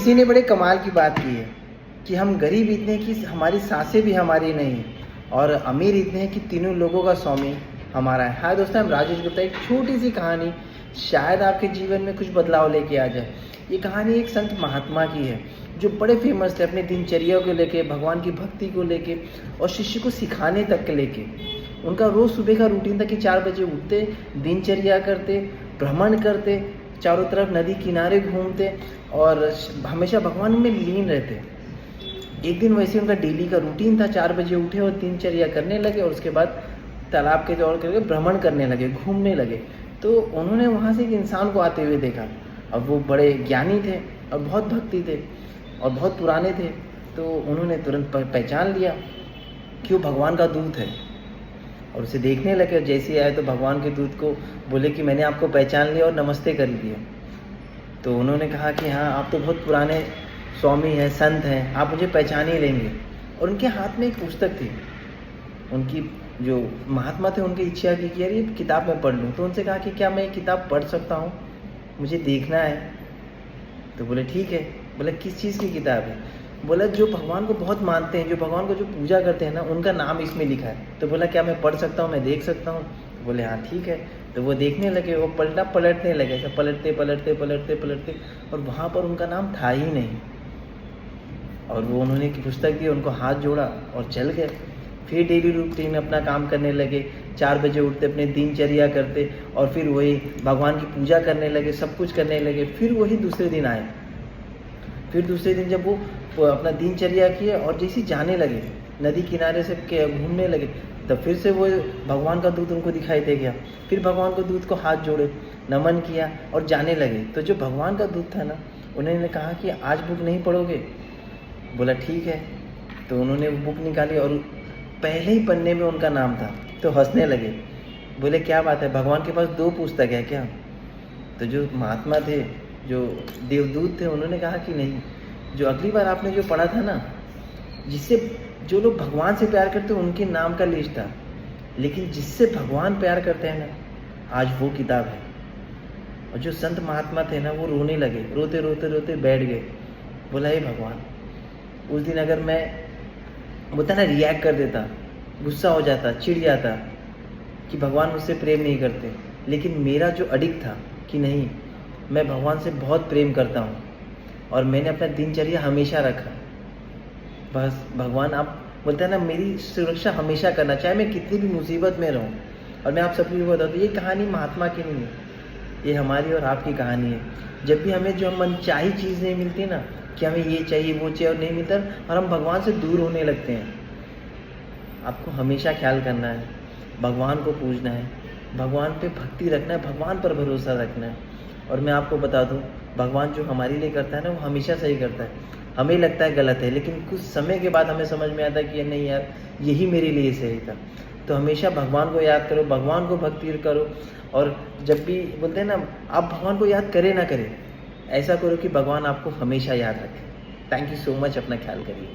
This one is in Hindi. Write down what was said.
किसी ने बड़े कमाल की बात की है कि हम गरीब इतने हैं कि हमारी सांसें भी हमारी नहीं और अमीर इतने हैं कि तीनों लोगों का स्वामी हमारा है। हाय दोस्तों, हम राजेश गुप्ता। एक छोटी सी कहानी शायद आपके जीवन में कुछ बदलाव लेके आ जाए। ये कहानी एक संत महात्मा की है जो बड़े फेमस थे अपने दिनचर्या को लेके, भगवान की भक्ति को लेके और शिष्य को सिखाने तक के लेके। उनका रोज़ सुबह का रूटीन था कि 4 बजे उठते, दिनचर्या करते, भ्रमण करते, चारों तरफ नदी किनारे घूमते और हमेशा भगवान में लीन रहते। एक दिन वैसे उनका डेली का रूटीन था, 4 बजे उठे और दिनचर्या करने लगे और उसके बाद तालाब के दौड़ करके भ्रमण करने लगे, घूमने लगे। तो उन्होंने वहाँ से एक इंसान को आते हुए देखा। अब वो बड़े ज्ञानी थे और बहुत भक्ति थे और बहुत पुराने थे। तो उन्होंने तुरंत पहचान लिया कि वो भगवान का दूत है और उसे देखने लगे। और जैसे आए तो भगवान के दूत को बोले कि मैंने आपको पहचान लिया और नमस्ते कर दिया। तो उन्होंने कहा कि हाँ, आप तो बहुत पुराने स्वामी हैं, संत हैं, आप मुझे पहचान ही लेंगे। और उनके हाथ में एक पुस्तक थी। उनकी जो महात्मा थे उनकी इच्छा की कि यार ये किताब मैं पढ़ लूँ। तो उनसे कहा कि क्या मैं ये किताब पढ़ सकता हूँ, मुझे देखना है। तो बोले ठीक है। बोले किस चीज़ की किताब है? बोला जो भगवान को बहुत मानते हैं, जो भगवान को जो पूजा करते हैं ना, उनका नाम इसमें लिखा है। तो बोला क्या मैं पढ़ सकता हूँ, मैं देख सकता हूँ? तो बोले हाँ ठीक है। तो वो देखने लगे, वो पलटने लगे, सब पलटते और वहाँ पर उनका नाम था ही नहीं। और वो उन्होंने की पुस्तक दी, उनको हाथ जोड़ा और चल गए। फिर डेली रूटीन अपना काम करने लगे, 4 बजे उठते, अपने दिनचर्या करते और फिर वही भगवान की पूजा करने लगे, सब कुछ करने लगे। फिर वही दूसरे दिन आए। फिर दूसरे दिन जब वो अपना दिनचर्या किए और जैसे जाने लगे, नदी किनारे से घूमने लगे, तब फिर से वो भगवान का दूत उनको दिखाई दे गया। फिर भगवान को दूत को हाथ जोड़े, नमन किया और जाने लगे। तो जो भगवान का दूत था ना, उन्होंने कहा कि आज बुक नहीं पढ़ोगे? बोला ठीक है। तो उन्होंने वो बुक निकाली और पहले ही पन्ने में उनका नाम था। तो हंसने लगे, बोले क्या बात है, भगवान के पास 2 पुस्तक है क्या? तो जो महात्मा थे, जो देवदूत थे, उन्होंने कहा कि नहीं, जो अगली बार आपने जो पढ़ा था ना, जिससे जो लोग भगवान से प्यार करते हैं उनके नाम का लिस्ट था, लेकिन जिससे भगवान प्यार करते हैं ना, आज वो किताब है। और जो संत महात्मा थे ना, वो रोने लगे, रोते बैठ गए। बोला हे भगवान, उस दिन अगर मैं बोलता ना रिएक्ट कर देता, गुस्सा हो जाता, चिढ़ जाता कि भगवान मुझसे प्रेम नहीं करते, लेकिन मेरा जो अडिग था कि नहीं, मैं भगवान से बहुत प्रेम करता हूँ और मैंने अपना दिनचर्या हमेशा रखा। बस भगवान आप बोलते हैं ना, मेरी सुरक्षा हमेशा करना, चाहे मैं कितनी भी मुसीबत में रहूँ। और मैं आप सबको भी बता दूँ, ये कहानी महात्मा की नहीं है, ये हमारी और आपकी कहानी है। जब भी हमें जो मनचाही चीज़ नहीं मिलती ना, कि हमें ये चाहिए वो चाहिए और नहीं मिलता, और हम भगवान से दूर होने लगते हैं, आपको हमेशा ख्याल करना है, भगवान को पूजना है, भगवान पे भक्ति रखना है, भगवान पर भरोसा रखना है। और मैं आपको बता दूं, भगवान जो हमारे लिए करता है ना, वो हमेशा सही करता है। हमें लगता है गलत है, लेकिन कुछ समय के बाद हमें समझ में आता है कि नहीं यार, यही मेरे लिए सही था। तो हमेशा भगवान को याद करो, भगवान को भक्ति करो। और जब भी बोलते हैं ना, आप भगवान को याद करें ना करें, ऐसा करो कि भगवान आपको हमेशा याद रखे। थैंक यू सो मच, अपना ख्याल करिए।